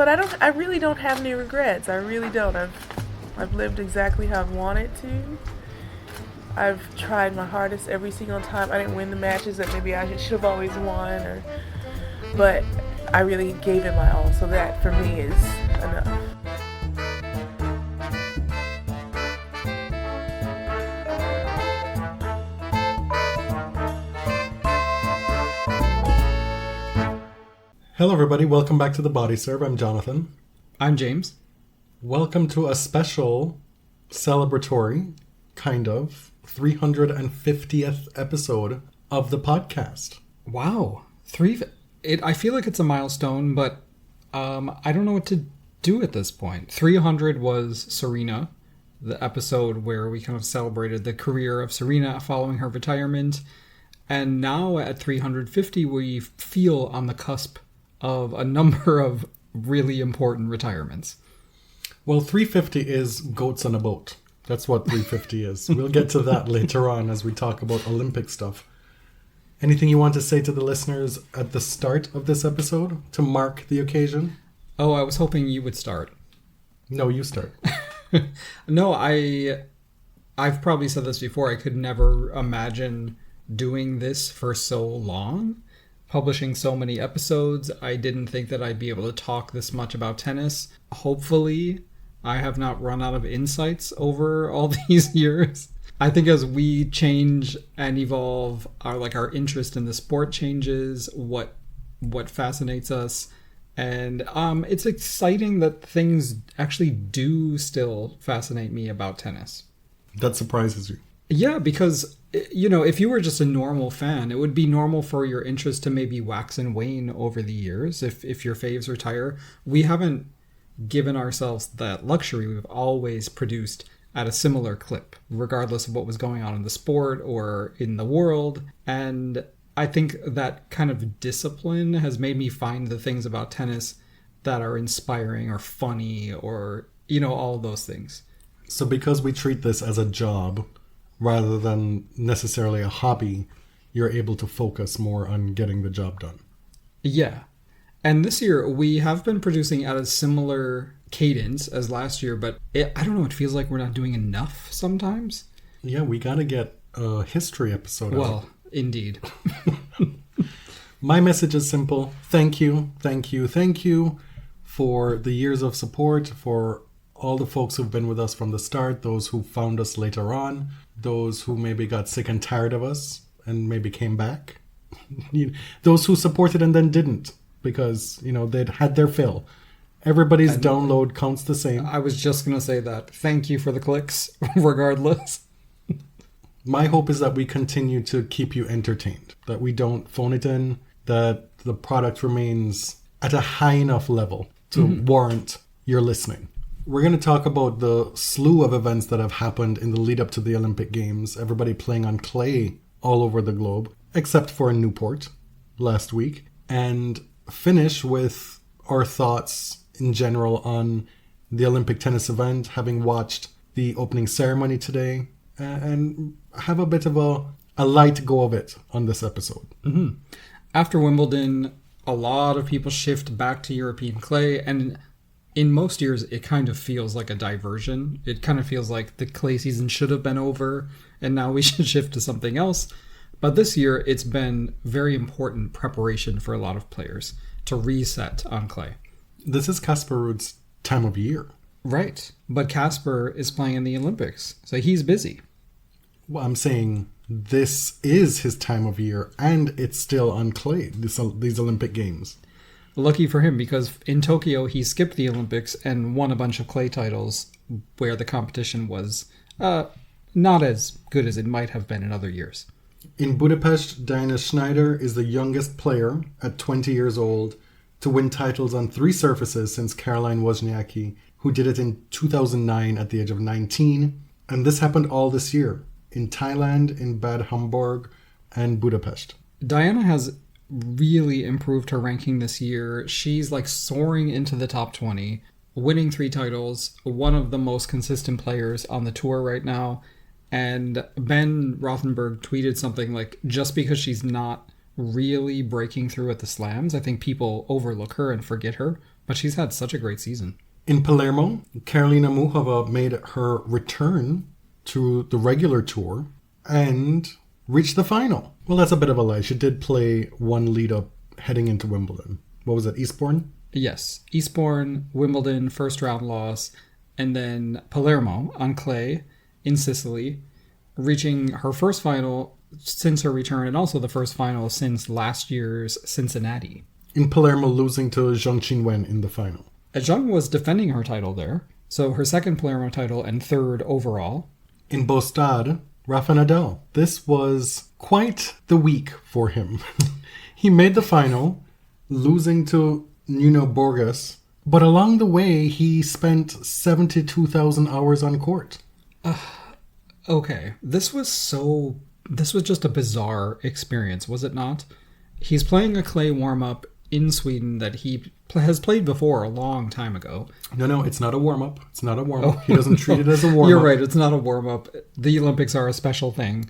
But I really don't have any regrets. I really don't. I've lived exactly how I've wanted to. I've tried my hardest every single time. I didn't win the matches that maybe I should have always won, but I really gave it my all. So that for me is enough. Hello everybody, welcome back to the Body Serve. I'm Jonathan. I'm James. Welcome to a special celebratory, kind of, 350th episode of the podcast. Wow. I feel like it's a milestone, but I don't know what to do at this point. 300 was Serena, the episode where we kind of celebrated the career of Serena following her retirement. And now at 350, we feel on the cusp of a number of really important retirements. Well, 350 is goats on a boat. That's what 350 is. We'll get to that later on as we talk about Olympic stuff. Anything you want to say to the listeners at the start of this episode to mark the occasion? Oh, I was hoping you would start. No, you start. No, I've probably said this before. I could never imagine doing this for so long. Publishing so many episodes, I didn't think that I'd be able to talk this much about tennis. Hopefully, I have not run out of insights over all these years. I think as we change and evolve, our interest in the sport changes, what fascinates us. And it's exciting that things actually do still fascinate me about tennis. That surprises you. Yeah, because, if you were just a normal fan, it would be normal for your interest to maybe wax and wane over the years if your faves retire. We haven't given ourselves that luxury. We've always produced at a similar clip, regardless of what was going on in the sport or in the world. And I think that kind of discipline has made me find the things about tennis that are inspiring or funny or, all of those things. So because we treat this as a job rather than necessarily a hobby, you're able to focus more on getting the job done. Yeah. And this year, we have been producing at a similar cadence as last year, but I don't know, it feels like we're not doing enough sometimes. Yeah, we got to get a history episode out. Well, indeed. My message is simple. Thank you, thank you, thank you for the years of support, for all the folks who've been with us from the start, those who found us later on, those who maybe got sick and tired of us and maybe came back, those who supported and then didn't because, they'd had their fill. Everybody's download counts the same. I was just going to say that. Thank you for the clicks, regardless. My hope is that we continue to keep you entertained, that we don't phone it in, that the product remains at a high enough level to warrant your listening. We're going to talk about the slew of events that have happened in the lead up to the Olympic Games. Everybody playing on clay all over the globe, except for in Newport last week. And finish with our thoughts in general on the Olympic tennis event, having watched the opening ceremony today, and have a bit of a light go of it on this episode. Mm-hmm. After Wimbledon, a lot of people shift back to European clay, and in most years, it kind of feels like a diversion. It kind of feels like the clay season should have been over, and now we should shift to something else. But this year, it's been very important preparation for a lot of players to reset on clay. This is Casper Ruud's time of year. Right. But Casper is playing in the Olympics, so he's busy. Well, I'm saying this is his time of year, and it's still on clay, these Olympic Games. Lucky for him, because in Tokyo, he skipped the Olympics and won a bunch of clay titles where the competition was not as good as it might have been in other years. In Budapest, Diana Shnaider is the youngest player at 20 years old to win titles on 3 surfaces since Caroline Wozniacki, who did it in 2009 at the age of 19. And this happened all this year in Thailand, in Bad Hamburg, and Budapest. Diana has really improved her ranking this year. She's soaring into the top 20, winning 3 titles, one of the most consistent players on the tour right now. And Ben Rothenberg tweeted something like, just because she's not really breaking through at the slams, I think people overlook her and forget her But she's had such a great season. In Palermo, Karolina Muchova made her return to the regular tour and reached the final. Well, that's a bit of a lie. She did play one lead up heading into Wimbledon. What was it, Eastbourne? Yes, Eastbourne, Wimbledon, first round loss, and then Palermo on clay in Sicily, reaching her first final since her return and also the first final since last year's Cincinnati. In Palermo, losing to Zhang Qinwen in the final. Zhang was defending her title there, so her second Palermo title and third overall. In Bastad, Rafa Nadal. This was quite the week for him. He made the final, losing to Nuno Borges, but along the way he spent 72,000 hours on court. Okay, this was just a bizarre experience, was it not? He's playing a clay warm-up in Sweden that he has played before a long time ago. No, it's not a warm-up. It's not a warm-up. He doesn't treat it as a warm-up. You're right, it's not a warm-up. The Olympics are a special thing,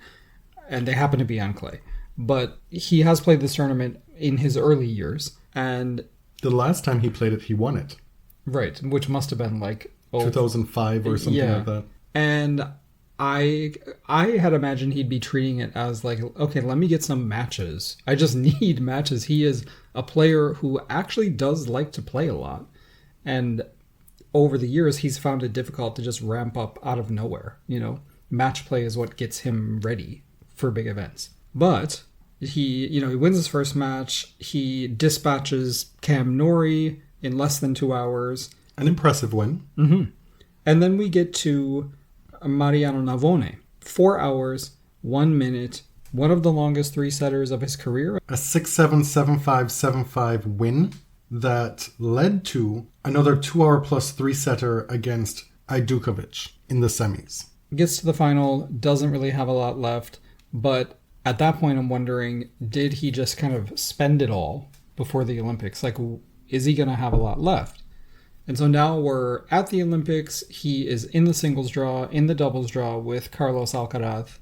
and they happen to be on clay. But he has played this tournament in his early years, and... The last time he played it, he won it. Right, which must have been like... 2005 or something like that. And I had imagined he'd be treating it as like, okay, let me get some matches. I just need matches. He is a player who actually does like to play a lot. And over the years, he's found it difficult to just ramp up out of nowhere. You know, match play is what gets him ready for big events. But he wins his first match. He dispatches Cam Norrie in less than 2 hours. An impressive win. Mm-hmm. And then we get to Mariano Navone. 4 hours, 1 minute, one of the longest three-setters of his career. A 6-7, 7-5, 7-5 win that led to another 2 hour plus three-setter against Ajdukovic in the semis. Gets to the final, doesn't really have a lot left, but at that point I'm wondering, did he just kind of spend it all before the Olympics? Like, is he going to have a lot left? And so now we're at the Olympics. He is in the singles draw, in the doubles draw with Carlos Alcaraz.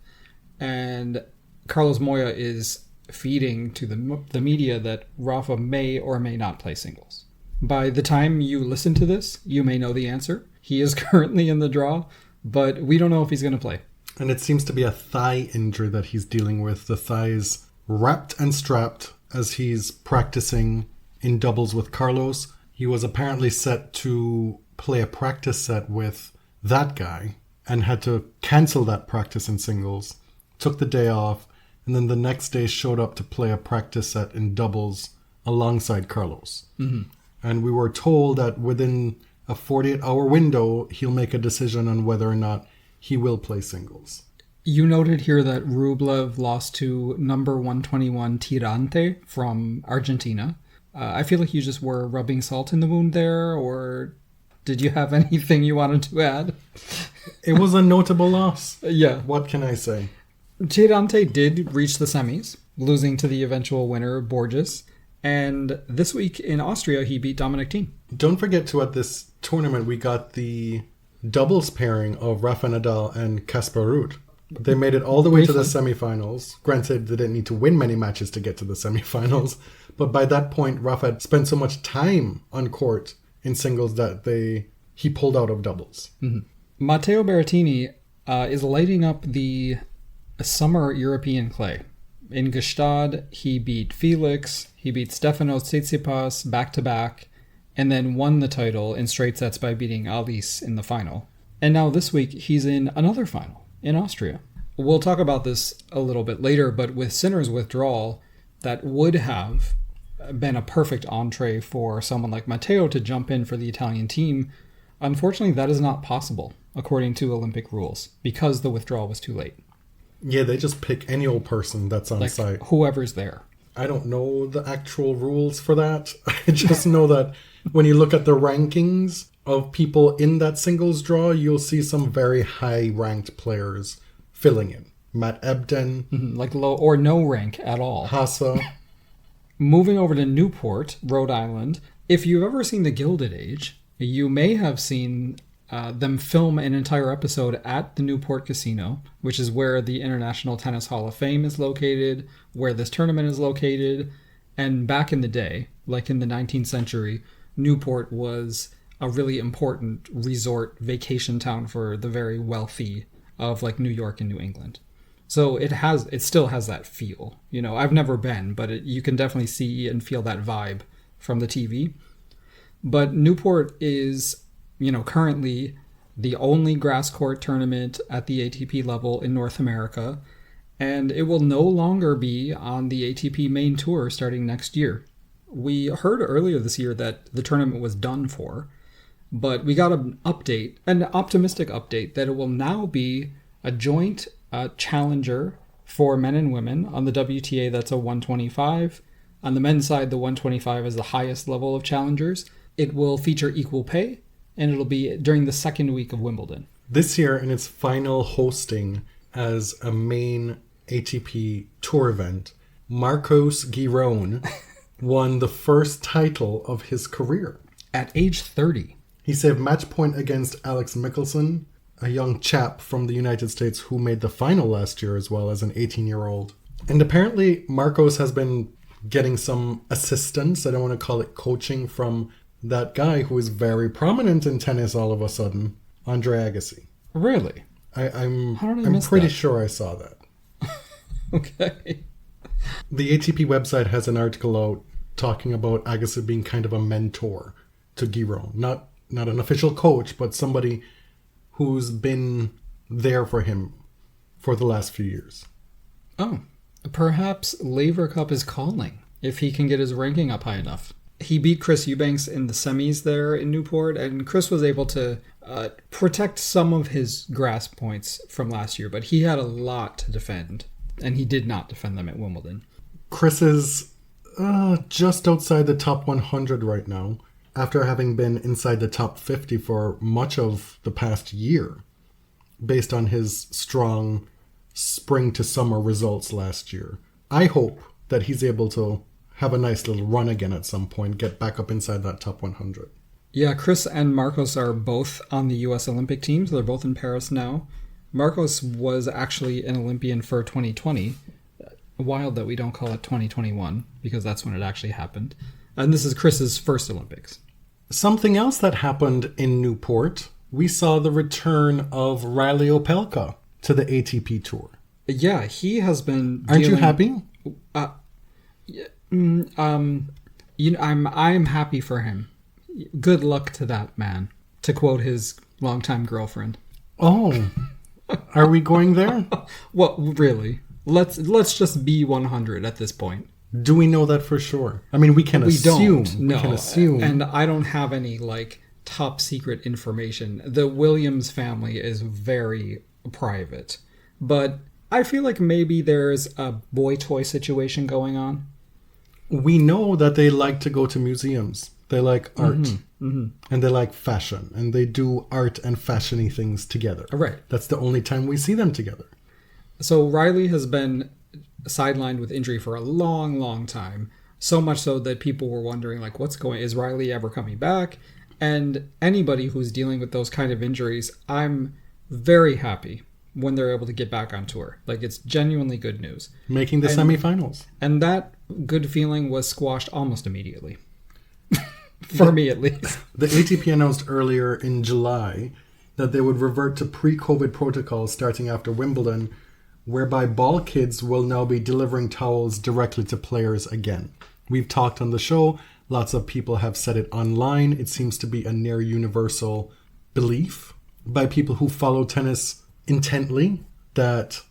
And Carlos Moya is feeding to the media that Rafa may or may not play singles. By the time you listen to this, you may know the answer. He is currently in the draw, but we don't know if he's going to play. And it seems to be a thigh injury that he's dealing with. The thighs wrapped and strapped as he's practicing in doubles with Carlos. He was apparently set to play a practice set with that guy and had to cancel that practice in singles, took the day off, and then the next day showed up to play a practice set in doubles alongside Carlos. Mm-hmm. And we were told that within a 48-hour window, he'll make a decision on whether or not he will play singles. You noted here that Rublev lost to number 121 Tirante from Argentina. I feel like you just were rubbing salt in the wound there, or did you have anything you wanted to add? It was a notable loss. Yeah. What can I say? Tirante did reach the semis, losing to the eventual winner, Borges. And this week in Austria, he beat Dominic Thiem. Don't forget to, at this tournament, we got the doubles pairing of Rafa Nadal and Casper Ruud. They made it all the way to the semifinals. Granted, they didn't need to win many matches to get to the semifinals. But by that point, Rafa had spent so much time on court in singles that he pulled out of doubles. Mm-hmm. Matteo Berrettini is lighting up the summer European clay. In Gstaad, he beat Felix, he beat Stefanos Tsitsipas back-to-back, and then won the title in straight sets by beating Alice in the final. And now this week, he's in another final in Austria. We'll talk about this a little bit later, but with Sinner's withdrawal, that would have been a perfect entree for someone like Matteo to jump in for the Italian team. Unfortunately, that is not possible, according to Olympic rules, because the withdrawal was too late. Yeah, they just pick any old person that's on site. Whoever's there. I don't know the actual rules for that. I just know that when you look at the rankings of people in that singles draw, you'll see some very high-ranked players filling in. Matt Ebden. Mm-hmm, like low or no rank at all. Hassa. Moving over to Newport, Rhode Island. If you've ever seen The Gilded Age, you may have seen them film an entire episode at the Newport Casino, which is where the International Tennis Hall of Fame is located, where this tournament is located. And back in the day, like in the 19th century, Newport was a really important resort vacation town for the very wealthy of like New York and New England. So it still has that feel. You know, I've never been, but you can definitely see and feel that vibe from the TV. But Newport is, you know, currently the only grass court tournament at the ATP level in North America, and it will no longer be on the ATP main tour starting next year. We heard earlier this year that the tournament was done for, but we got an update, an optimistic update, that it will now be a joint challenger for men and women. On the WTA, that's a 125. On the men's side, the 125 is the highest level of challengers. It will feature equal pay, and it'll be during the second week of Wimbledon. This year, in its final hosting as a main ATP tour event, Marcos Giron won the first title of his career. At age 30. He saved match point against Alex Michelson, a young chap from the United States who made the final last year as well as an 18-year-old. And apparently Marcos has been getting some assistance, I don't want to call it coaching, from that guy who is very prominent in tennis all of a sudden, Andre Agassi. Really? I'm pretty sure I saw that. Okay. The ATP website has an article out talking about Agassi being kind of a mentor to Giron. Not an official coach, but somebody who's been there for him for the last few years. Oh, perhaps Laver Cup is calling if he can get his ranking up high enough. He beat Chris Eubanks in the semis there in Newport, and Chris was able to protect some of his grass points from last year, but he had a lot to defend, and he did not defend them at Wimbledon. Chris is just outside the top 100 right now, after having been inside the top 50 for much of the past year, based on his strong spring to summer results last year. I hope that he's able to have a nice little run again at some point, get back up inside that top 100. Yeah, Chris and Marcos are both on the U.S. Olympic team, so they're both in Paris now. Marcos was actually an Olympian for 2020. Wild that we don't call it 2021, because that's when it actually happened. And this is Chris's first Olympics. Something else that happened in Newport, we saw the return of Riley Opelka to the ATP Tour. Yeah, he has been. Aren't you happy? I'm happy for him. Good luck to that man, to quote his longtime girlfriend. Oh, are we going there? Well, really, let's just be 100 at this point. Do we know that for sure? I mean, we can assume. No, we can assume. And I don't have any top secret information. The Williams family is very private, but I feel like maybe there's a boy toy situation going on. We know that they like to go to museums. They like art, and they like fashion, and they do art and fashion-y things together. Right. That's the only time we see them together. So Riley has been sidelined with injury for a long, long time. So much so that people were wondering, is Riley ever coming back? And anybody who's dealing with those kind of injuries, I'm very happy when they're able to get back on tour. It's genuinely good news. Making the semifinals. And that good feeling was squashed almost immediately. For me, at least. The ATP announced earlier in July that they would revert to pre-COVID protocols starting after Wimbledon, whereby ball kids will now be delivering towels directly to players again. We've talked on the show. Lots of people have said it online. It seems to be a near universal belief by people who follow tennis intently that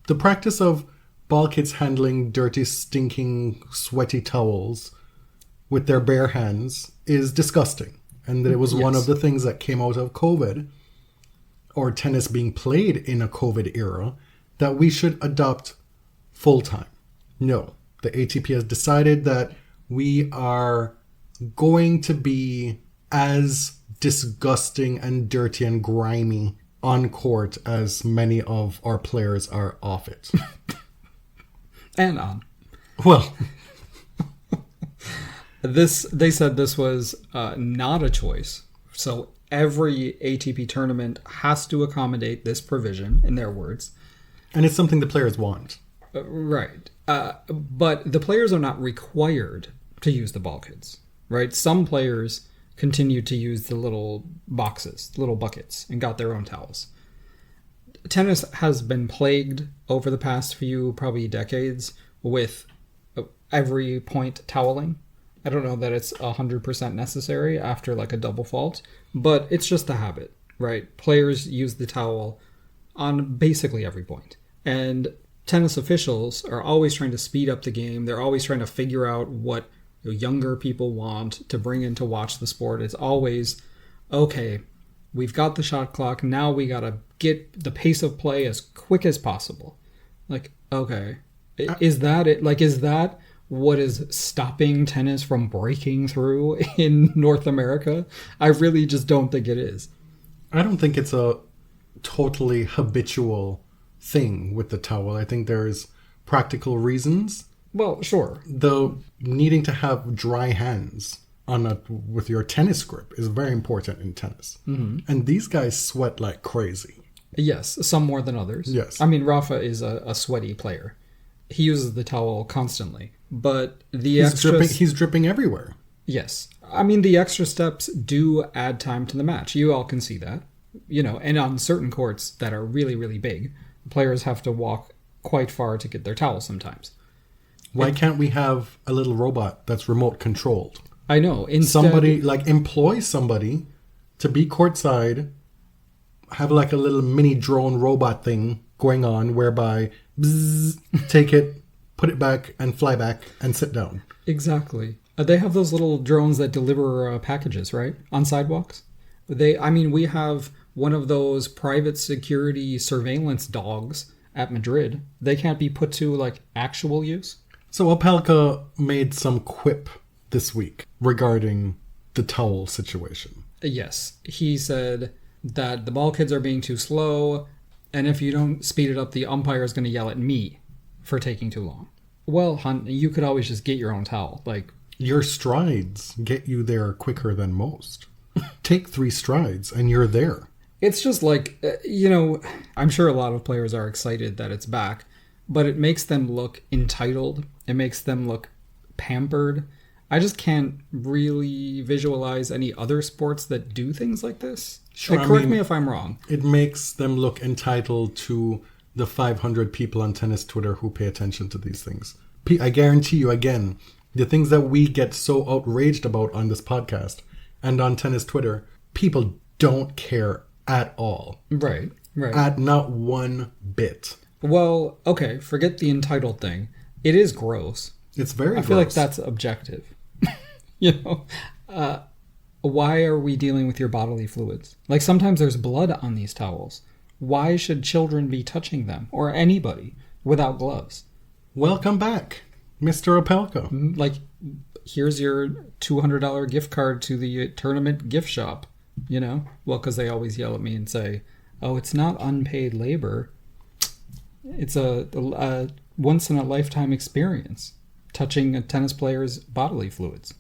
the practice of ball kids handling dirty, stinking, sweaty towels with their bare hands is disgusting. And that it was one of the things that came out of COVID, or tennis being played in a COVID era, that we should adopt full time. No, the ATP has decided that we are going to be as disgusting and dirty and grimy on court as many of our players are off it. And on. Well, they said this was not a choice. So every ATP tournament has to accommodate this provision, in their words. And it's something the players want. Right. But the players are not required to use the ball kids. right? Some players continued to use the little boxes, little buckets, and got their own towels. Tennis has been plagued over the past few, probably decades, with every point toweling. I don't know that it's 100% necessary after like a double fault, but it's just a habit, right? Players use the towel on basically every point. And tennis officials are always trying to speed up the game. They're always trying to figure out what younger people want to bring in to watch the sport. It's always, okay, we've got the shot clock. Now we got to get the pace of play as quick as possible. Like, okay, is that it? Like, is that what is stopping tennis from breaking through in North America? I really just don't think it is. I don't think it's a totally habitual thing with the towel. I think there's practical reasons. Well, sure. Though needing to have dry hands with your tennis grip is very important in tennis. Mm-hmm. And these guys sweat like crazy. Yes, some more than others. Yes. I mean, Rafa is a sweaty player. He uses the towel constantly. But he's dripping everywhere. Yes. I mean, the extra steps do add time to the match. You all can see that. And on certain courts that are really, really big, players have to walk quite far to get their towel sometimes. Why can't we have a little robot that's remote controlled? I know. Employ somebody to be courtside, have like a little mini drone robot thing going on whereby bzzz, take it, put it back and fly back and sit down. Exactly. They have those little drones that deliver packages, right? On sidewalks. We have one of those private security surveillance dogs at Madrid. They can't be put to like actual use. So Opelka made some quip this week regarding the towel situation. Yes. He said that the ball kids are being too slow, and if you don't speed it up, the umpire is going to yell at me for taking too long. Well, hon, you could always just get your own towel. Like, your strides get you there quicker than most. Take 3 strides and you're there. It's just like, I'm sure a lot of players are excited that it's back, but it makes them look entitled. It makes them look pampered. I just can't really visualize any other sports that do things like this. Sure, correct me if I'm wrong. It makes them look entitled to the 500 people on tennis Twitter who pay attention to these things. I guarantee you, again, the things that we get so outraged about on this podcast and on tennis Twitter, people don't care at all. Right. At not one bit. Well, okay, forget the entitled thing. It is gross. It's very gross. I feel like that's objective. Why are we dealing with your bodily fluids? Like, sometimes there's blood on these towels. Why should children be touching them, or anybody, without gloves? Welcome back, Mr. Opelka. Like, here's your $200 gift card to the tournament gift shop, Well, because they always yell at me and say, oh, it's not unpaid labor. It's a once-in-a-lifetime experience, touching a tennis player's bodily fluids.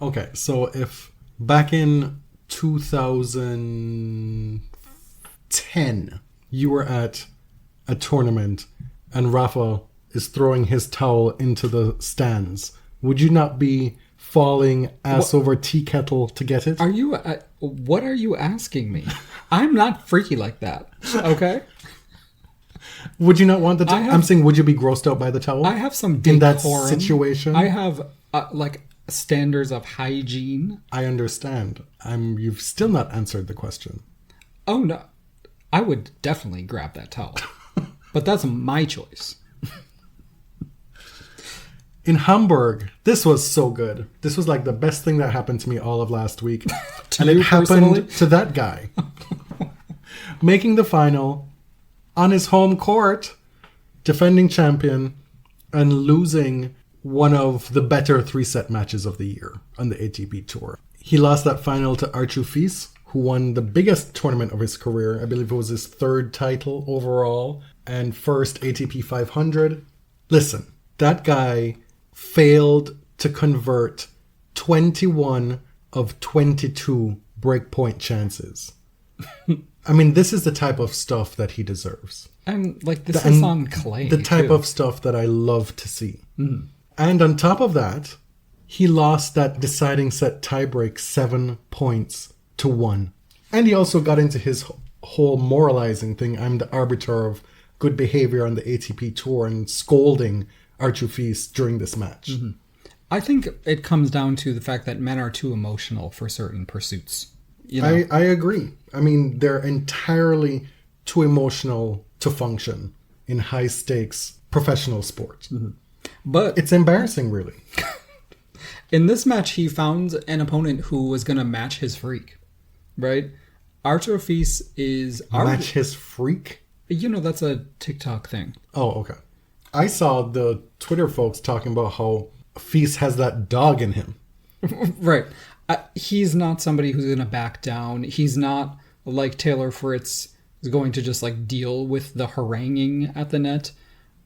Okay, so if back in 2010 you were at a tournament and Rafa is throwing his towel into the stands, would you not be falling ass over tea kettle to get it? What are you asking me? I'm not freaky like that, okay? Would you not want the towel? I'm saying, would you be grossed out by the towel? I have some decorum. In that situation? I have, standards of hygiene. I understand. You've still not answered the question. Oh, no. I would definitely grab that towel. But that's my choice. In Hamburg, this was so good. This was like the best thing that happened to me all of last week. And it happened to that guy. Making the final on his home court, defending champion, and losing one of the better 3-set matches of the year on the ATP Tour. He lost that final to Archie Fils, who won the biggest tournament of his career. I believe it was his 3rd title overall and first ATP 500. Listen, that guy failed to convert 21 of 22 breakpoint chances. I mean, this is the type of stuff that he deserves. And this is on clay. The type of stuff that I love to see. Mm. And on top of that, he lost that deciding set tiebreak 7 points to 1. And he also got into his whole moralizing thing. I'm the arbiter of good behavior on the ATP tour and scolding Artur Fils during this match. Mm-hmm. I think it comes down to the fact that men are too emotional for certain pursuits. You know? I agree. I mean, they're entirely too emotional to function in high stakes professional sport. Mm-hmm. But it's embarrassing, really. In this match, he found an opponent who was going to match his freak, right? Artur Fils is... Match his freak? You know, that's a TikTok thing. Oh, okay. I saw the Twitter folks talking about how Fils has that dog in him. Right. He's not somebody who's going to back down. He's not like Taylor Fritz is going to just like deal with the haranguing at the net.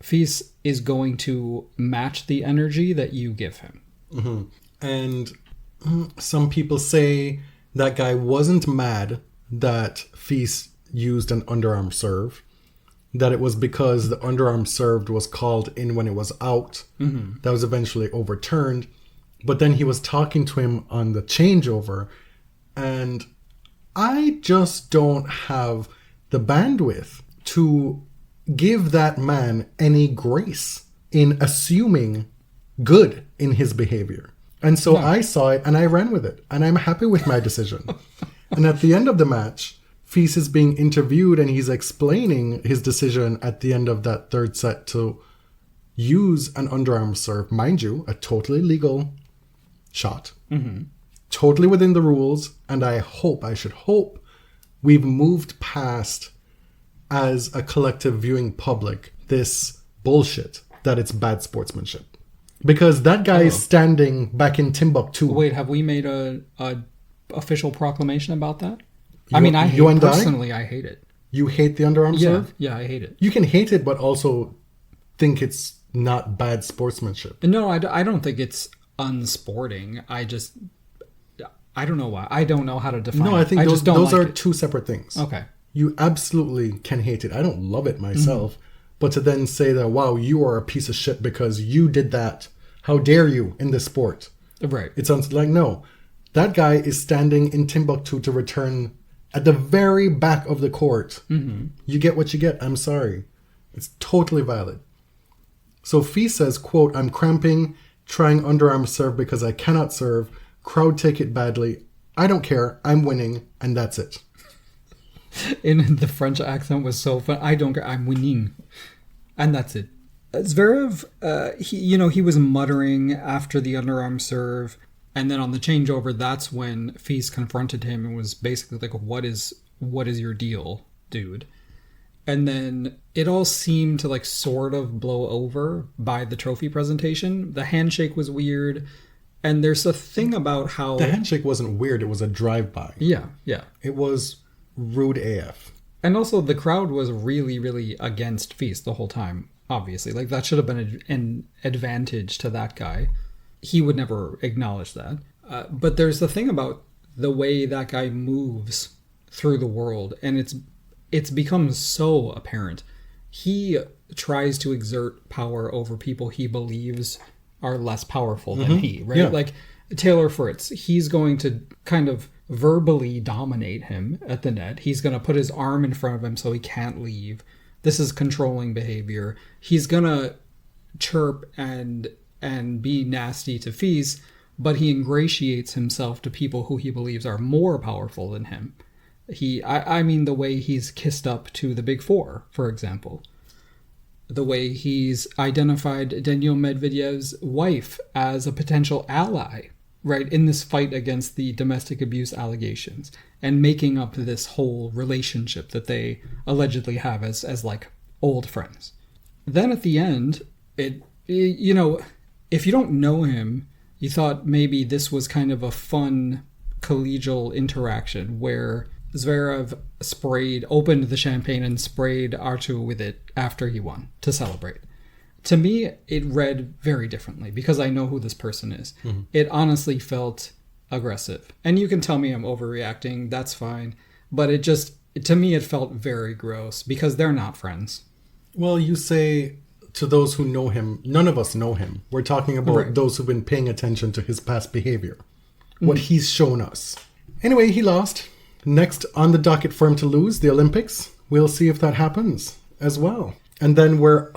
Fils is going to match the energy that you give him. Mm-hmm. And some people say that guy wasn't mad that Fils used an underarm serve, that it was because the underarm serve was called in when it was out. Mm-hmm. That was eventually overturned. But then he was talking to him on the changeover, and I just don't have the bandwidth to give that man any grace in assuming good in his behavior. And so I saw it and I ran with it, and I'm happy with my decision. And at the end of the match, Fils is being interviewed and he's explaining his decision at the end of that third set to use an underarm serve. Mind you, a totally legal shot. Mm-hmm. Totally within the rules. And I should hope, we've moved past, as a collective viewing public, this bullshit that it's bad sportsmanship. Because that guy is standing back in Timbuktu. Wait, have we made a official proclamation about that? I hate it. You hate the underarm serve? Yeah, I hate it. You can hate it, but also think it's not bad sportsmanship. No, I don't think it's unsporting. I don't know why. I don't know how to define it. No, I think those are two separate things. Okay. You absolutely can hate it. I don't love it myself. Mm-hmm. But to then say that, wow, you are a piece of shit because you did that. How dare you in this sport? Right. It sounds like, no. That guy is standing in Timbuktu to return at the very back of the court. Mm-hmm. You get what you get. I'm sorry. It's totally valid. So Fils says, quote, I'm cramping, trying underarm serve because I cannot serve. Crowd take it badly. I don't care. I'm winning. And that's it. In the French accent was so fun. I don't care. I'm winning. And that's it. Zverev, he was muttering after the underarm serve. And then on the changeover, that's when Fils confronted him and was basically like, what is your deal, dude? And then it all seemed to like sort of blow over by the trophy presentation. The handshake was weird. And there's a thing about how... The handshake wasn't weird. It was a drive-by. Yeah. It was rude AF. And also the crowd was really, really against Fils the whole time, obviously. Like that should have been an advantage to that guy. He would never acknowledge that. But there's the thing about the way that guy moves through the world, and it's become so apparent. He tries to exert power over people he believes are less powerful than he, right? Yeah. Like Taylor Fritz, he's going to kind of verbally dominate him at the net. He's going to put his arm in front of him so he can't leave. This is controlling behavior. He's going to chirp and be nasty to Fils, but he ingratiates himself to people who he believes are more powerful than him. I mean the way he's kissed up to the Big Four, for example. The way he's identified Daniil Medvedev's wife as a potential ally, right, in this fight against the domestic abuse allegations, and making up this whole relationship that they allegedly have as like old friends. Then at the end, if you don't know him, you thought maybe this was kind of a fun collegial interaction where Zverev opened the champagne and sprayed Artur with it after he won to celebrate. To me, it read very differently because I know who this person is. Mm-hmm. It honestly felt aggressive. And you can tell me I'm overreacting, that's fine. But to me, it felt very gross because they're not friends. Well, you say to those who know him, none of us know him. We're talking about those who've been paying attention to his past behavior, what he's shown us. Anyway, he lost. Next on the docket for him to lose, the Olympics. We'll see if that happens as well. And then we're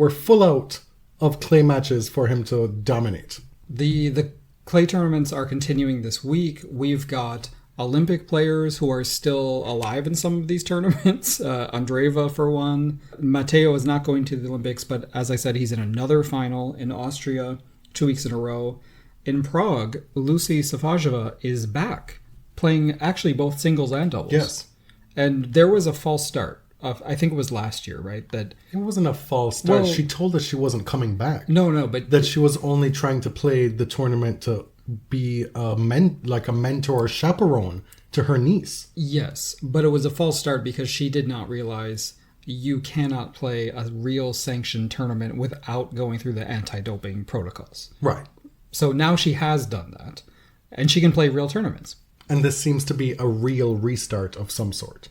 full out of clay matches for him to dominate. The clay tournaments are continuing this week. We've got Olympic players who are still alive in some of these tournaments. Andreeva, for one. Matteo is not going to the Olympics, but as I said, he's in another final in Austria 2 weeks in a row. In Prague, Lucy Safajeva is back, playing actually both singles and doubles. Yes. And there was a false start. I think it was last year, right? That it wasn't a false start. Well, she told us she wasn't coming back. No, but that she was only trying to play the tournament to be like a mentor or chaperone to her niece. Yes, but it was a false start because she did not realize you cannot play a real sanctioned tournament without going through the anti-doping protocols. Right. So now she has done that, and she can play real tournaments. And this seems to be a real restart of some sort.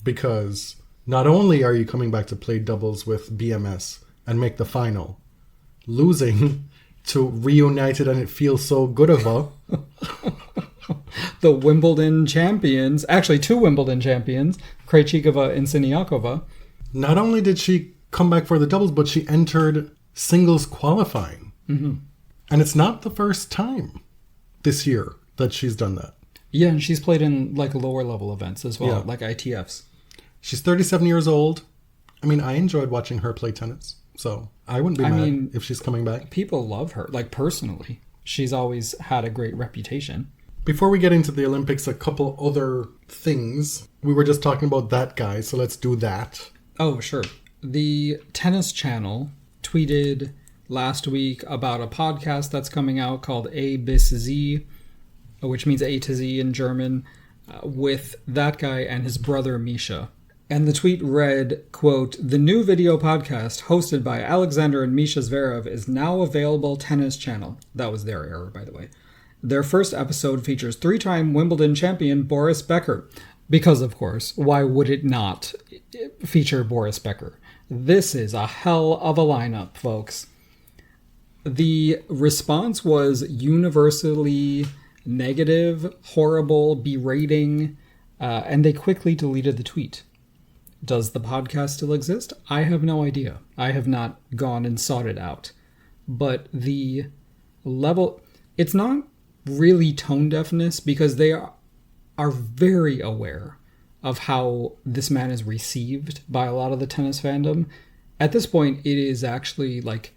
Because not only are you coming back to play doubles with BMS and make the final, losing to Reunited and It Feels So Good of her. The Wimbledon champions, actually 2 Wimbledon champions, Krejcikova and Siniakova. Not only did she come back for the doubles, but she entered singles qualifying. And it's not the first time this year that she's done that. Yeah, and she's played in like lower level events as well, like ITFs. She's 37 years old. I mean, I enjoyed watching her play tennis. So I wouldn't be mad if she's coming back. People love her, like personally. She's always had a great reputation. Before we get into the Olympics, a couple other things. We were just talking about that guy, so let's do that. Oh, sure. The Tennis Channel tweeted last week about a podcast that's coming out called A bis Z, which means A to Z in German, with that guy and his brother Misha. And the tweet read, quote, "The new video podcast hosted by Alexander and Misha Zverev is now available Tennis Channel." That was their error, by the way. Their first episode features 3-time Wimbledon champion Boris Becker. Because, of course, why would it not feature Boris Becker? This is a hell of a lineup, folks. The response was universally negative, horrible, berating, and they quickly deleted the tweet. Does the podcast still exist? I have no idea. I have not gone and sought it out. But the level... It's not really tone deafness because they are very aware of how this man is received by a lot of the tennis fandom. At this point, it is actually like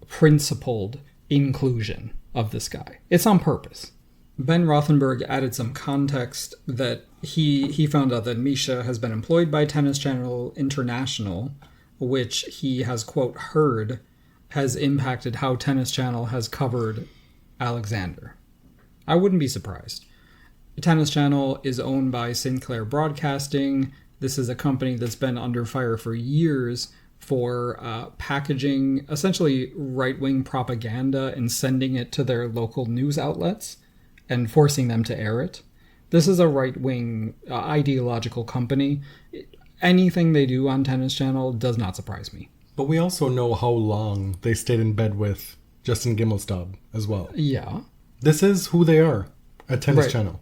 principled inclusion of this guy. It's on purpose. Ben Rothenberg added some context that he found out that Misha has been employed by Tennis Channel International, which he has, quote, heard has impacted how Tennis Channel has covered Alexander. I wouldn't be surprised. Tennis Channel is owned by Sinclair Broadcasting. This is a company that's been under fire for years for packaging essentially right-wing propaganda and sending it to their local news outlets and forcing them to air it. This is a right-wing ideological company. Anything they do on Tennis Channel does not surprise me. But we also know how long they stayed in bed with Justin Gimelstob as well. Yeah. This is who they are at Tennis Channel.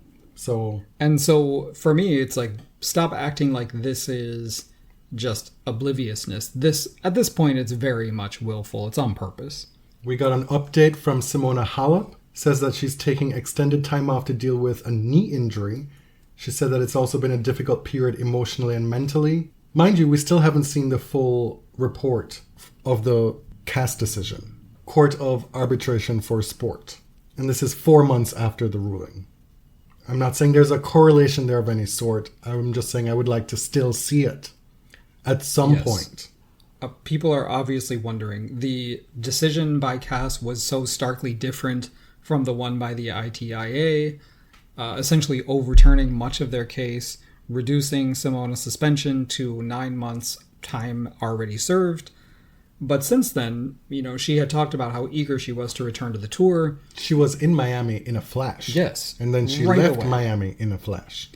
And so for me, it's like, stop acting like this is just obliviousness. At this point, it's very much willful. It's on purpose. We got an update from Simona Halep. Says that she's taking extended time off to deal with a knee injury. She said that it's also been a difficult period emotionally and mentally. Mind you, we still haven't seen the full report of the CAS decision, Court of Arbitration for Sport. And this is 4 months after the ruling. I'm not saying there's a correlation there of any sort. I'm just saying I would like to still see it at some point. People are obviously wondering. The decision by CAS was so starkly different from the one by the ITIA, essentially overturning much of their case, reducing Simona's suspension to 9 months time already served. But since then, she had talked about how eager she was to return to the tour. She was in Miami in a flash. Yes. And then she left Miami in a flash.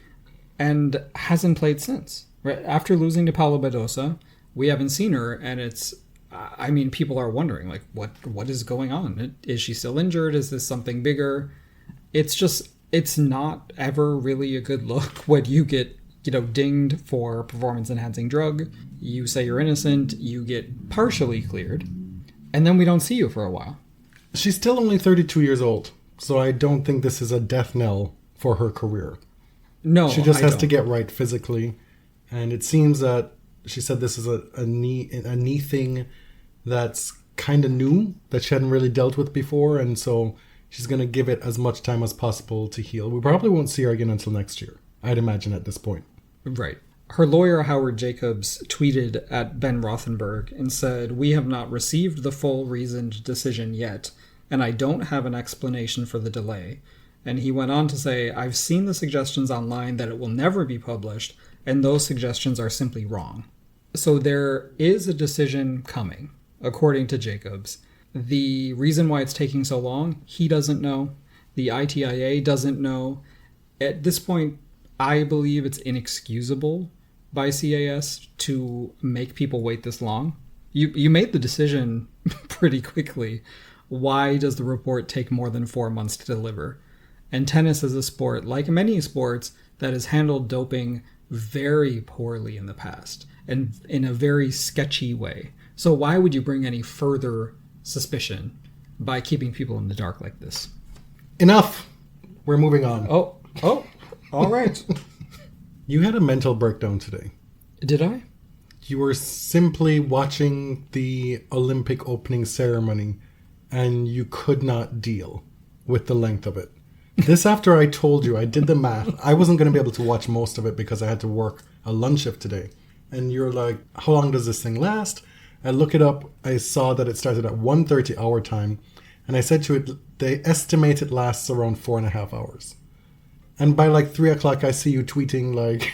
And hasn't played since. Right after losing to Paula Badosa, we haven't seen her, and it's I mean, people are wondering, like, what is going on? Is she still injured? Is this something bigger? It's not ever really a good look when you get, dinged for performance-enhancing drug. You say you're innocent, you get partially cleared, and then we don't see you for a while. She's still only 32 years old, so I don't think this is a death knell for her career. No, she just has to get right physically, and it seems that she said this is a knee thing that's kind of new, that she hadn't really dealt with before, and so she's going to give it as much time as possible to heal. We probably won't see her again until next year, I'd imagine, at this point. Right. Her lawyer, Howard Jacobs, tweeted at Ben Rothenberg and said, "We have not received the full reasoned decision yet, and I don't have an explanation for the delay." And he went on to say, "I've seen the suggestions online that it will never be published, and those suggestions are simply wrong." So there is a decision coming, according to Jacobs. The reason why it's taking so long, he doesn't know. The ITIA doesn't know. At this point, I believe it's inexcusable by CAS to make people wait this long. You made the decision pretty quickly. Why does the report take more than 4 months to deliver? And tennis is a sport, like many sports, that has handled doping very poorly in the past and in a very sketchy way. So why would you bring any further suspicion by keeping people in the dark like this? Enough! We're moving on. Oh, all right. You had a mental breakdown today. Did I? You were simply watching the Olympic opening ceremony and you could not deal with the length of it. This after I told you, I did the math. I wasn't going to be able to watch most of it because I had to work a lunch shift today. And you're like, how long does this thing last? I look it up. I saw that it started at 1:30 our time. And I said to it, they estimate it lasts around 4.5 hours. And by like 3 o'clock, I see you tweeting like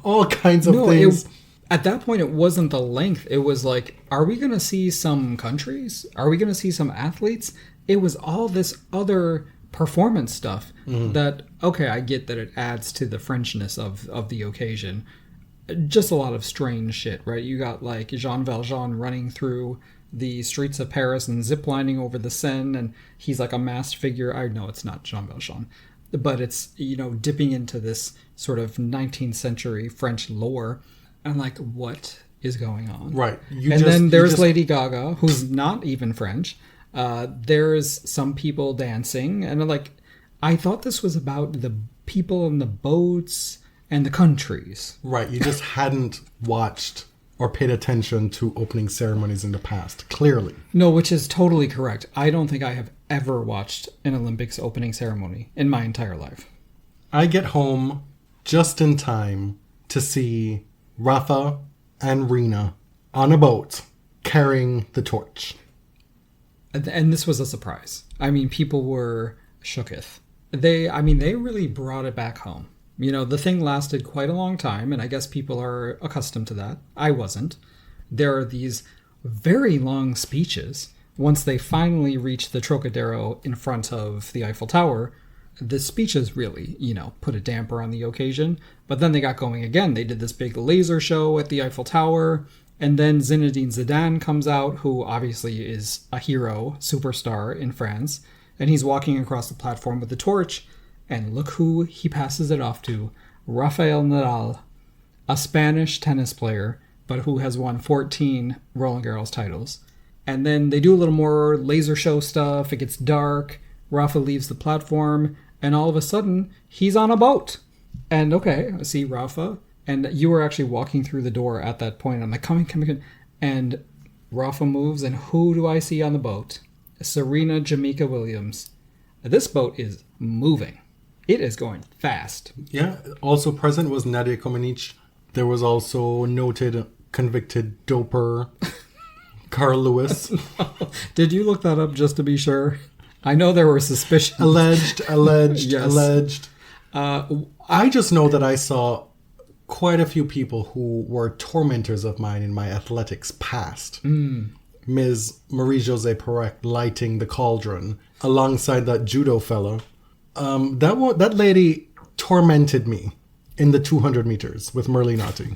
all kinds of things. At that point, it wasn't the length. It was like, are we going to see some countries? Are we going to see some athletes? It was all this other performance stuff that, okay, I get that it adds to the Frenchness of the occasion. Just a lot of strange shit, right? You got like Jean Valjean running through the streets of Paris and ziplining over the Seine, and he's like a masked figure. I know it's not Jean Valjean, but it's, dipping into this sort of 19th century French lore. I'm like, what is going on? Right. Then there's Lady Gaga, who's not even French. There's some people dancing, and I'm like, I thought this was about the people in the boats and the countries. Right. You just hadn't watched or paid attention to opening ceremonies in the past, clearly. No, which is totally correct. I don't think I have ever watched an Olympics opening ceremony in my entire life. I get home just in time to see Rafa and Rina on a boat carrying the torch. And this was a surprise. I mean, people were shooketh. They really brought it back home. The thing lasted quite a long time, and I guess people are accustomed to that. I wasn't. There are these very long speeches. Once they finally reach the Trocadero in front of the Eiffel Tower, the speeches really, put a damper on the occasion. But then they got going again. They did this big laser show at the Eiffel Tower, and then Zinedine Zidane comes out, who obviously is a hero, superstar in France, and he's walking across the platform with the torch. And look who he passes it off to. Rafael Nadal, a Spanish tennis player, but who has won 14 Roland Garros titles. And then they do a little more laser show stuff. It gets dark. Rafa leaves the platform. And all of a sudden, he's on a boat. And okay, I see Rafa. And you were actually walking through the door at that point. I'm like, come. And Rafa moves. And who do I see on the boat? Serena Jamaica Williams. This boat is moving. It is going fast. Yeah. Also present was Nadia Comaneci. There was also noted convicted doper Carl Lewis. Did you look that up just to be sure? I know there were suspicions. Alleged. Yes. Alleged. I just know that I saw quite a few people who were tormentors of mine in my athletics past. Ms. Marie-Josée Perec lighting the cauldron alongside that judo fella. That lady tormented me in the 200 meters with Merlinati.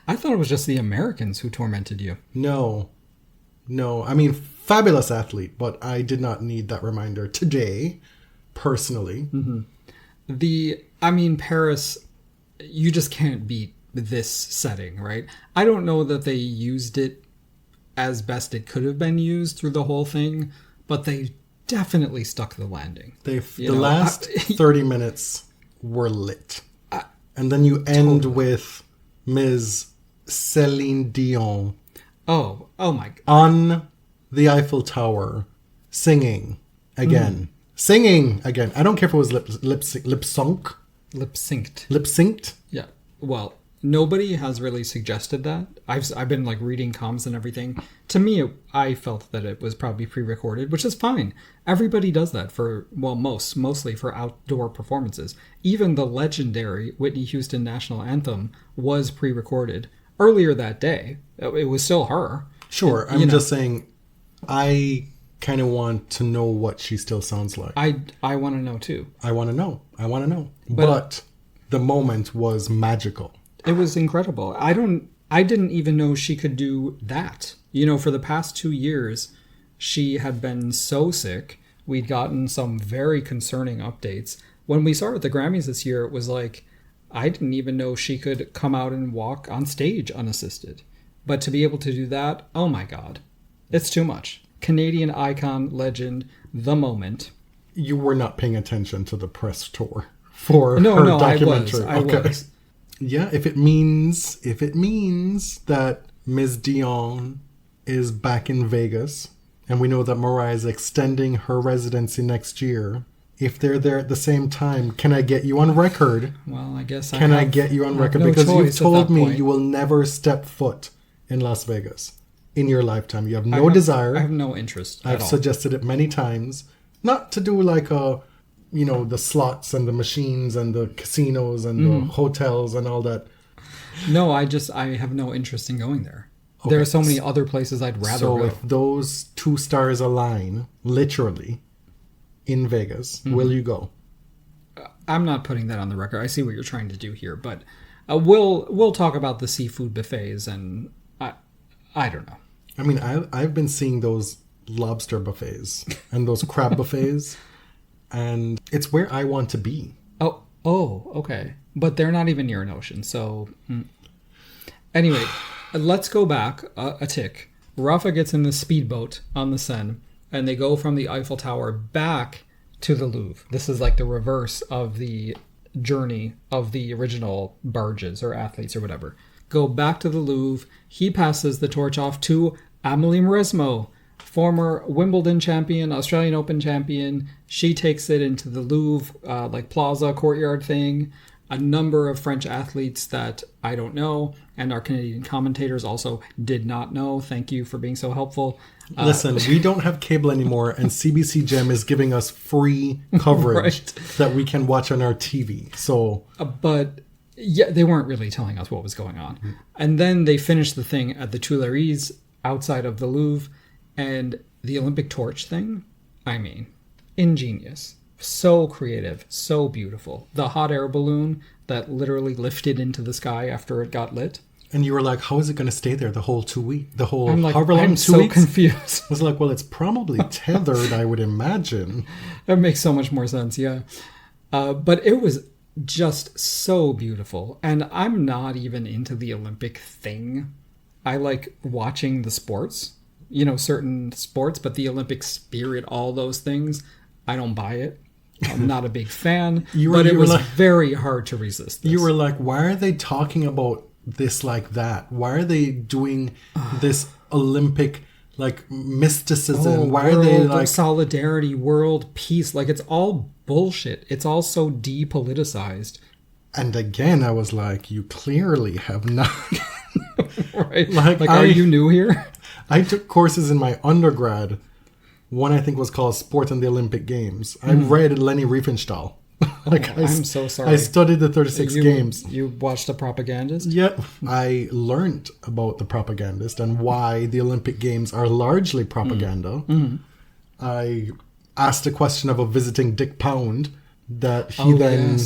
I thought it was just the Americans who tormented you. No. No. I mean, fabulous athlete, but I did not need that reminder today, personally. Paris, you just can't beat this setting, right? I don't know that they used it as best it could have been used through the whole thing, but they definitely stuck the landing. The last 30 minutes were lit. And then you end with Ms. Celine Dion. Oh my God. On the Eiffel Tower, singing again. Singing again. I don't care if it was lip synced. Lip synced. Yeah. Well, nobody has really suggested that. I've been like reading comms and everything. To me, I felt that it was probably pre-recorded, which is fine. Everybody does that for, well, mostly for outdoor performances. Even the legendary Whitney Houston National Anthem was pre-recorded earlier that day. It was still her. Sure. I'm just saying, I kind of want to know what she still sounds like. I want to know too. I want to know. But the moment was magical. It was incredible. I didn't even know she could do that. For the past 2 years, she had been so sick. We'd gotten some very concerning updates. When we saw her at the Grammys this year, it was like, I didn't even know she could come out and walk on stage unassisted. But to be able to do that, oh my God, it's too much. Canadian icon, legend, the moment. You were not paying attention to the press tour for her documentary. I was. Yeah, if it means that Ms. Dion is back in Vegas, and we know that Mariah is extending her residency next year, if they're there at the same time, can I get you on record? Well, I guess I get you on record? No, because you've told me point. You will never step foot in Las Vegas in your lifetime. You have no desire. I have no interest I've suggested it many times. Not to do like the slots and the machines and the casinos and the hotels and all that. No, I have no interest in going there. Okay. There are so many other places I'd rather go. So if those two stars align, literally, in Vegas, will you go? I'm not putting that on the record. I see what you're trying to do here, but we'll talk about the seafood buffets, and I don't know. I mean, I've been seeing those lobster buffets and those crab buffets, and it's where I want to be. Oh, okay. But they're not even near an ocean, so... Anyway, let's go back a tick. Rafa gets in the speedboat on the Seine, and they go from the Eiffel Tower back to the Louvre. This is like the reverse of the journey of the original barges or athletes or whatever. Go back to the Louvre. He passes the torch off to Amelie Mauresmo, former Wimbledon champion, Australian Open champion. She takes it into the Louvre, like plaza, courtyard thing. A number of French athletes that I don't know, and our Canadian commentators also did not know. Thank you for being so helpful. Listen, we don't have cable anymore, and CBC Gem is giving us free coverage that we can watch on our TV. So, but yeah, they weren't really telling us what was going on. Mm-hmm. And then they finished the thing at the Tuileries outside of the Louvre, and the Olympic torch thing. I mean, ingenious. So creative, so beautiful. The hot air balloon that literally lifted into the sky after it got lit. And you were like, how is it going to stay there the whole 2 weeks? The whole I'm so confused. I was like, well, it's probably tethered, I would imagine. That makes so much more sense, yeah. But it was just so beautiful. And I'm not even into the Olympic thing. I like watching the sports, certain sports, but the Olympic spirit, all those things, I don't buy it. I'm not a big fan, but it was very hard to resist this. You were like, why are they talking about this like that? Why are they doing this Olympic mysticism? Why are they like solidarity, world peace? Like, it's all bullshit. It's all so depoliticized. And again, I was like, you clearly have not. Right? Are you new here? I took courses in my undergrad. One I think was called Sport and the Olympic Games. I read Leni Riefenstahl. I'm so sorry. I studied the 36 games. You watched The Propagandist? Yep. I learned about The Propagandist and why the Olympic Games are largely propaganda. Mm-hmm. I asked a question of a visiting Dick Pound that he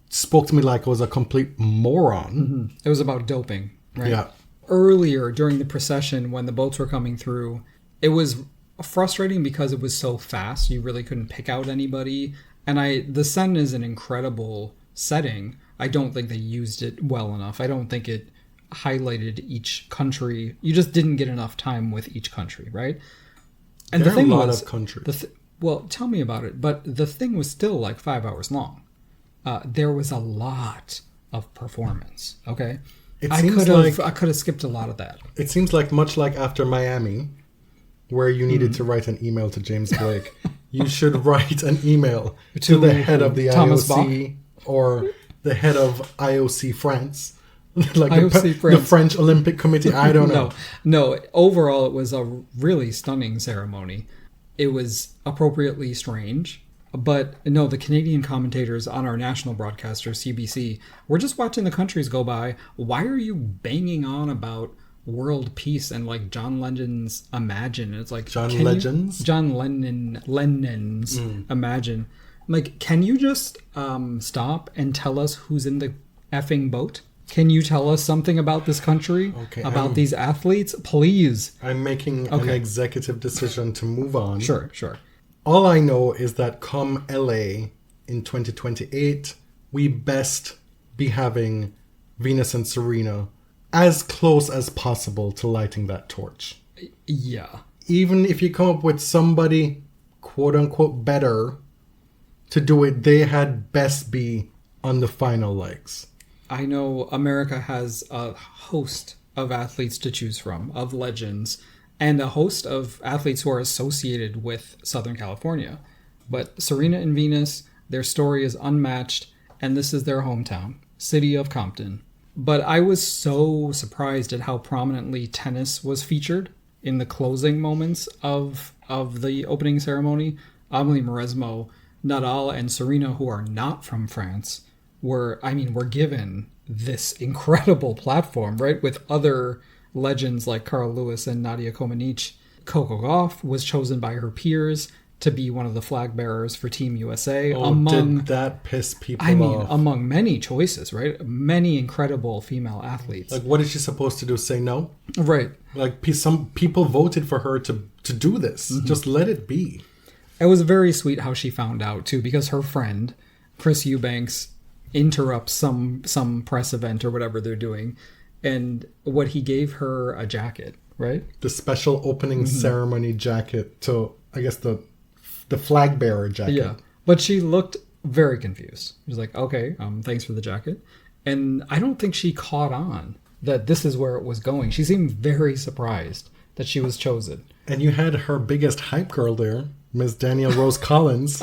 spoke to me like I was a complete moron. Mm-hmm. It was about doping, right? Yeah. Earlier during the procession when the boats were coming through, it was frustrating because it was so fast. You really couldn't pick out anybody. And the Sen is an incredible setting. I don't think they used it well enough. I don't think it highlighted each country. You just didn't get enough time with each country, right? And there are a lot of countries. Well, tell me about it. But the thing was still like 5 hours long. There was a lot of performance. Okay, I could have skipped a lot of that. It seems like much like after Miami, where you needed to write an email to James Blake, you should write an email to the head of the Thomas IOC or the head of IOC France. Like IOC the French Olympic Committee. I don't know. No. Overall, it was a really stunning ceremony. It was appropriately strange. But no, the Canadian commentators on our national broadcaster, CBC, were just watching the countries go by. Why are you banging on about world peace and like John Lennon's Imagine? It's like John Lennon's Imagine. Like, can you just stop and tell us who's in the effing boat? Can you tell us something about this country? Okay, about these athletes? Please. I'm making an executive decision to move on. Sure. All I know is that come LA in 2028, we best be having Venus and Serena as close as possible to lighting that torch. Yeah. Even if you come up with somebody, quote unquote, better to do it, they had best be on the final legs. I know America has a host of athletes to choose from, of legends, and a host of athletes who are associated with Southern California. But Serena and Venus, their story is unmatched, and this is their hometown, city of Compton. But I was so surprised at how prominently tennis was featured in the closing moments of the opening ceremony. Amelie Mauresmo, Nadal, and Serena, who are not from France, were given this incredible platform, right? With other legends like Carl Lewis and Nadia Comaneci. Coco Gauff was chosen by her peers to be one of the flag bearers for Team USA. Did that piss people off? Among many choices, right? Many incredible female athletes. Like, what is she supposed to do? Say no? Right. Like, some people voted for her to do this. Mm-hmm. Just let it be. It was very sweet how she found out, too, because her friend, Chris Eubanks, interrupts some press event or whatever they're doing, and what he gave her a jacket, right? The special opening ceremony jacket to, I guess, the flag bearer jacket. Yeah, but she looked very confused. She was like, okay, thanks for the jacket. And I don't think she caught on that this is where it was going. She seemed very surprised that she was chosen. And you had her biggest hype girl there, Miss Danielle Rose Collins.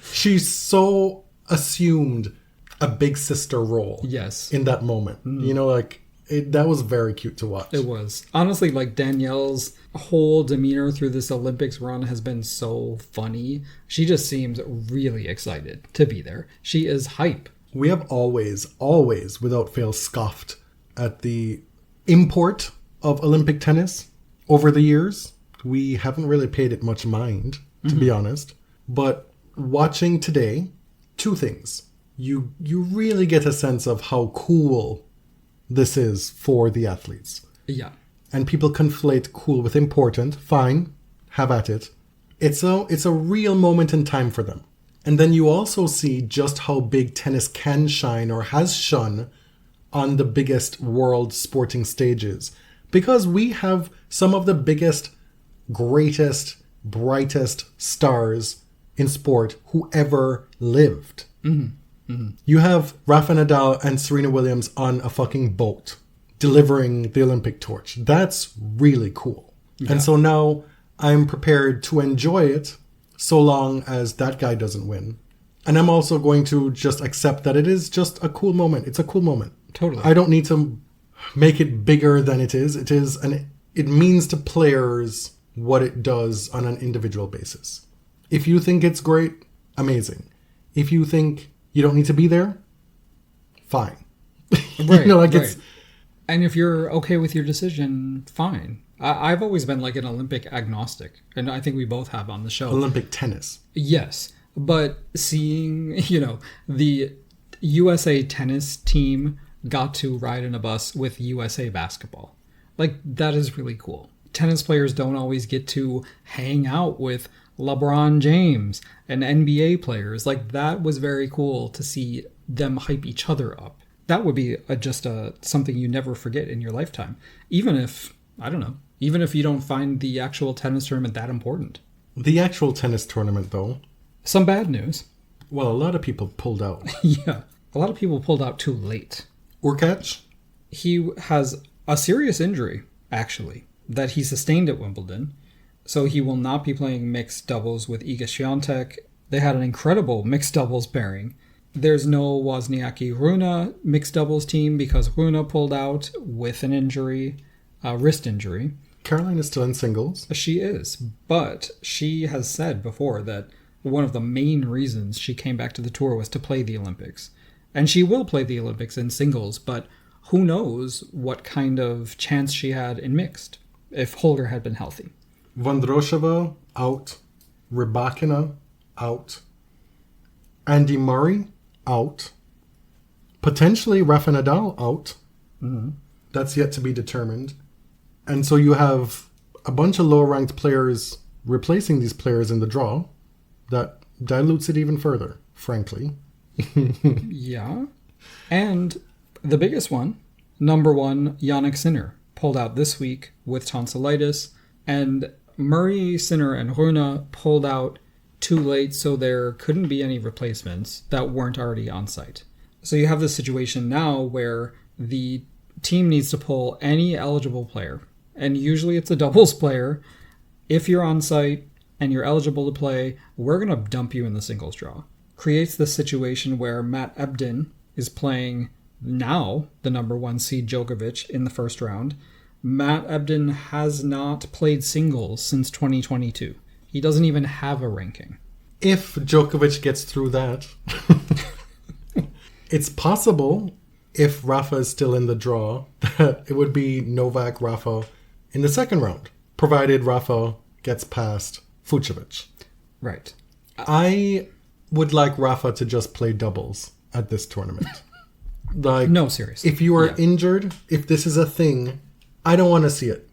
She so assumed a big sister role. Yes. In that moment. You know, like, that was very cute to watch. It was. Honestly, like, Danielle's whole demeanor through this Olympics run has been so funny. She just seems really excited to be there. She is hype. We have always, without fail, scoffed at the import of Olympic tennis over the years. We haven't really paid it much mind, to be honest. But watching today, two things. You really get a sense of how cool this is for the athletes. Yeah. And people conflate cool with important. Fine, have at it. It's a real moment in time for them. And then you also see just how big tennis can shine or has shone on the biggest world sporting stages. Because we have some of the biggest, greatest, brightest stars in sport who ever lived. Mm-hmm. Mm-hmm. You have Rafa Nadal and Serena Williams on a fucking boat delivering the Olympic torch. That's really cool. Yeah. And so now I'm prepared to enjoy it so long as that guy doesn't win. And I'm also going to just accept that it is just a cool moment. It's a cool moment. Totally. I don't need to make it bigger than it is. It means to players what it does on an individual basis. If you think it's great, amazing. If you think you don't need to be there, fine. Right, right. It's... And if you're okay with your decision, fine. I've always been like an Olympic agnostic, and I think we both have on the show. Olympic tennis. Yes, but seeing, the USA tennis team got to ride in a bus with USA basketball, like, that is really cool. tennis players don't always get to hang out with LeBron James and NBA players. Like, that was very cool to see them hype each other up. That would be just something you never forget in your lifetime. Even if, I don't know, even if you don't find the actual tennis tournament that important. The actual tennis tournament, though. Some bad news. Well, a lot of people pulled out. Yeah. A lot of people pulled out too late. Urkac? He has a serious injury, actually, that he sustained at Wimbledon. So he will not be playing mixed doubles with Iga Świątek. They had an incredible mixed doubles pairing. There's no Wozniacki-Rune mixed doubles team because Rune pulled out with an injury, a wrist injury. Caroline is still in singles. She is, but she has said before that one of the main reasons she came back to the tour was to play the Olympics. And she will play the Olympics in singles, but who knows what kind of chance she had in mixed if Holger had been healthy. Vondroshova, out. Rybakina, out. Andy Murray, out. Potentially Rafa Nadal, out. Mm-hmm. That's yet to be determined. And so you have a bunch of low-ranked players replacing these players in the draw. That dilutes it even further, frankly. Yeah. And the biggest one, number one, Jannik Sinner, pulled out this week with tonsillitis. And Murray, Sinner, and Rune pulled out too late, so there couldn't be any replacements that weren't already on site. So you have this situation now where the team needs to pull any eligible player. And usually it's a doubles player. If you're on site and you're eligible to play, we're going to dump you in the singles draw. Creates this situation where Matt Ebden is playing now the number one seed Djokovic in the first round. Matt Ebden has not played singles since 2022. He doesn't even have a ranking. If Djokovic gets through that, it's possible, if Rafa is still in the draw, that it would be Novak Rafa in the second round, provided Rafa gets past Fucsovics. Right. I would like Rafa to just play doubles at this tournament. Like, no, seriously. If you are injured, if this is a thing, I don't want to see it.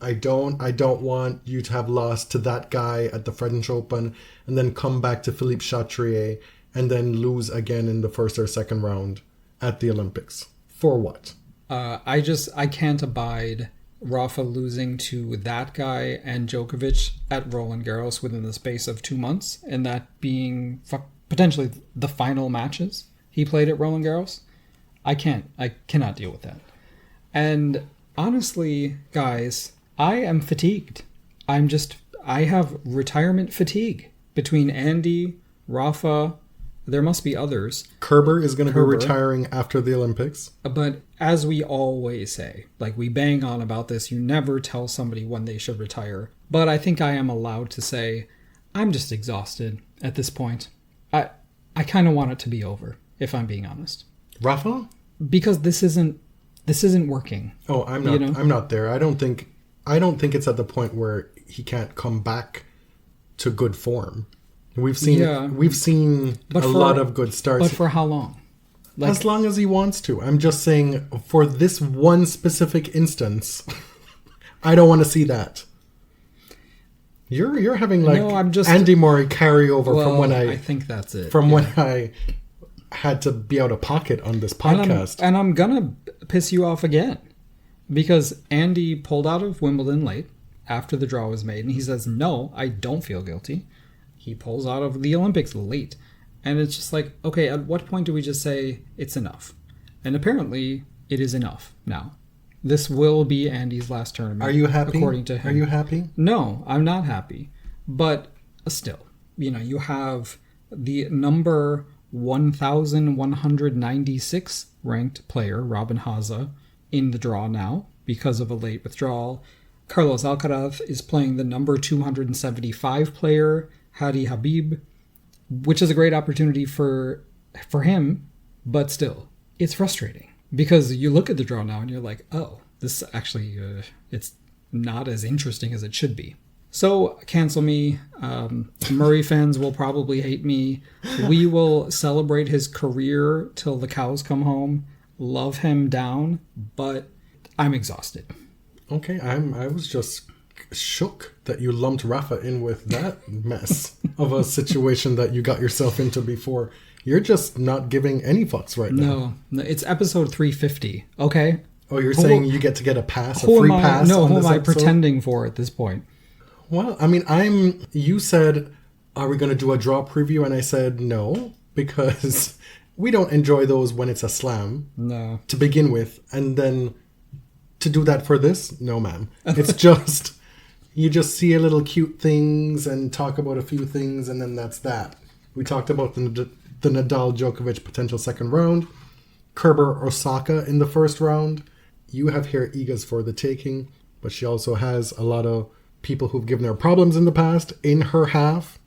I don't want you to have lost to that guy at the French Open and then come back to Philippe Chatrier and then lose again in the first or second round at the Olympics. For what? I can't abide Rafa losing to that guy and Djokovic at Roland Garros within the space of 2 months, and that being potentially the final matches he played at Roland Garros. I cannot deal with that. And honestly, guys, I am fatigued. I have retirement fatigue between Andy, Rafa. There must be others. Kerber is going to be retiring after the Olympics. But as we always say, like we bang on about this, you never tell somebody when they should retire. But I think I am allowed to say, I'm just exhausted at this point. I kind of want it to be over, if I'm being honest. Rafa? Because this isn't working. Oh, I'm not. You know? I'm not there. I don't think it's at the point where he can't come back to good form. We've seen a lot of good starts. But for how long? Like, as long as he wants to. I'm just saying, for this one specific instance, I don't want to see that. You're having Andy Murray carryover from when I think that's it. From when I had to be out of pocket on this podcast. And I'm gonna piss you off again. Because Andy pulled out of Wimbledon late after the draw was made, and he says, no, I don't feel guilty. He pulls out of the Olympics late. And it's just like, okay, at what point do we just say it's enough? And apparently it is enough now. This will be Andy's last tournament. Are you happy? According to him. Are you happy? No, I'm not happy. But still, you have the number 1,196 ranked player, Robin Haase, in the draw now because of a late withdrawal. Carlos Alcaraz is playing the number 275 player, Hadi Habib, which is a great opportunity for him, but still, it's frustrating. Because you look at the draw now and you're like, oh, this actually, it's not as interesting as it should be. So, cancel me. Murray fans will probably hate me. We will celebrate his career till the cows come home. Love him down, but I'm exhausted. Okay, I was just shook that you lumped Rafa in with that mess of a situation that you got yourself into before. You're just not giving any fucks right now. No, it's episode 350. Okay. Oh, you're saying you get to get a pass, a free pass? No, on who this am I episode? pretending for at this point? Well, I mean, you said, are we going to do a draw preview? And I said no, because we don't enjoy those when it's a slam. No. To begin with. And then to do that for this? No, ma'am. It's just, you just see a little cute things and talk about a few things, and then that's that. We talked about the Nadal-Djokovic potential second round. Kerber Osaka in the first round. You have here Iga's for the taking, but she also has a lot of people who've given her problems in the past in her half.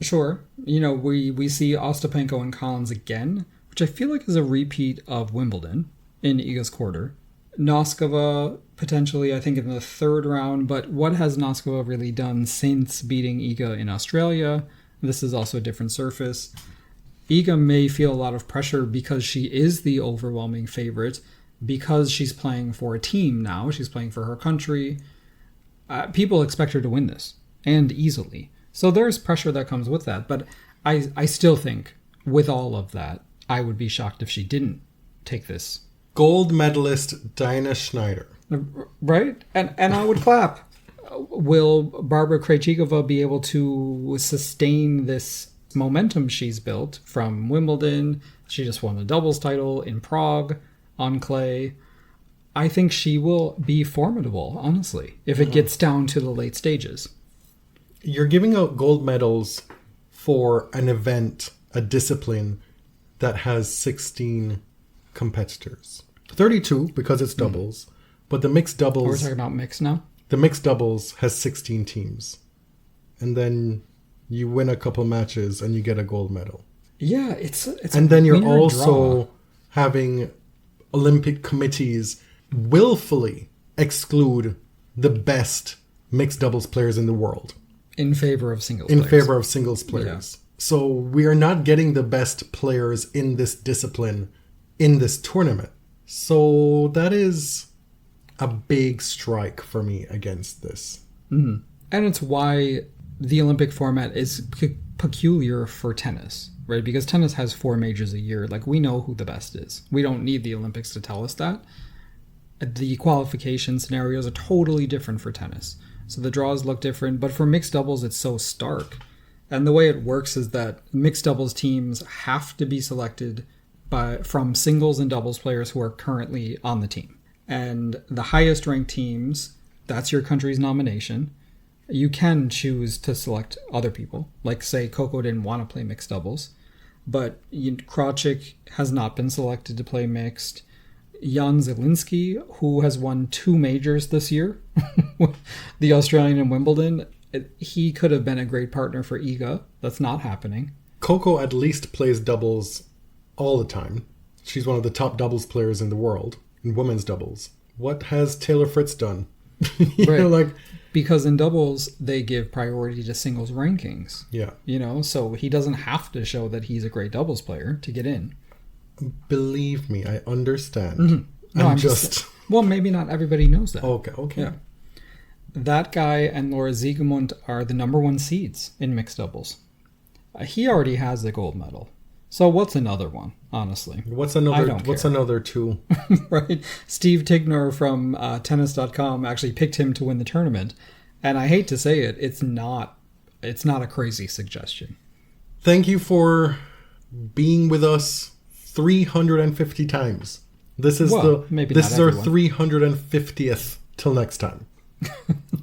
Sure. You know, we see Ostapenko and Collins again, which I feel like is a repeat of Wimbledon in Iga's quarter. Noskova potentially, I think, in the third round, but what has Noskova really done since beating Iga in Australia? This is also a different surface. Iga may feel a lot of pressure because she is the overwhelming favorite, because she's playing for a team now. She's playing for her country. People expect her to win this, and easily. So there's pressure that comes with that. But I still think, with all of that, I would be shocked if she didn't take this. Gold medalist Dinah Shnaider. Right? And I would clap. Will Barbara Krejcikova be able to sustain this momentum she's built from Wimbledon? She just won a doubles title in Prague on clay. I think she will be formidable, honestly, if it gets down to the late stages. You're giving out gold medals for an event, a discipline that has 16 competitors. 32 because it's doubles, but the mixed doubles... We're talking about mixed now? The mixed doubles has 16 teams. And then you win a couple matches and you get a gold medal. Yeah, it's and then you're winner also draw. having Olympic committees willfully exclude the best mixed doubles players in the world. In favor of singles In players. favor of singles players. Yeah. So we are not getting the best players in this discipline in this tournament. So that is a big strike for me against this. Mm-hmm. And it's why the Olympic format is peculiar for tennis, right? Because tennis has 4 majors a year. Like, we know who the best is. We don't need the Olympics to tell us that. The qualification scenarios are totally different for tennis. So the draws look different. But for mixed doubles, it's so stark. And the way it works is that mixed doubles teams have to be selected from singles and doubles players who are currently on the team. And the highest ranked teams, that's your country's nomination. You can choose to select other people. Like, say, Coco didn't want to play mixed doubles. But Krajcik has not been selected to play mixed. Jan Zielinski, who has won 2 majors this year, the Australian and Wimbledon, he could have been a great partner for Iga. That's not happening. Coco at least plays doubles all the time. She's one of the top doubles players in the world in women's doubles. What has Taylor Fritz done? Right. Because in doubles, they give priority to singles rankings. Yeah. So he doesn't have to show that he's a great doubles player to get in. Believe me, I understand. Mm-hmm. No, I'm just... Well, maybe not everybody knows that. Okay. Yeah. That guy and Laura Siegemund are the number 1 seeds in mixed doubles. He already has the gold medal. So what's another one, honestly? What's another 2? Right? Steve Tigner from tennis.com actually picked him to win the tournament. And I hate to say it, it's not a crazy suggestion. Thank you being with us 350 times. This is our 350th till next time.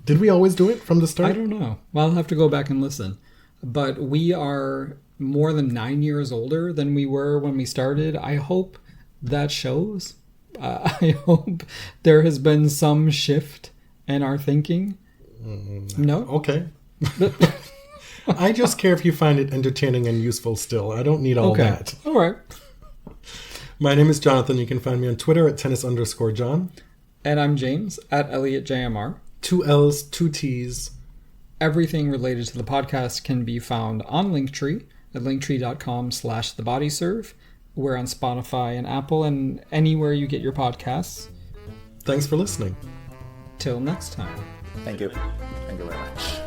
Did we always do it from the start? I don't know. Well, I'll have to go back and listen. But we are more than 9 years older than we were when we started. I hope that shows. I hope there has been some shift in our thinking. No? Okay. I just care if you find it entertaining and useful still. I don't need all that. All right. My name is Jonathan. You can find me on Twitter at tennis_John. And I'm James at ElliotJMR. 2 L's, 2 T's. Everything related to the podcast can be found on Linktree at linktree.com/thebodyserve. We're on Spotify and Apple and anywhere you get your podcasts. Thanks for listening. Till next time. Thank you. Thank you very much.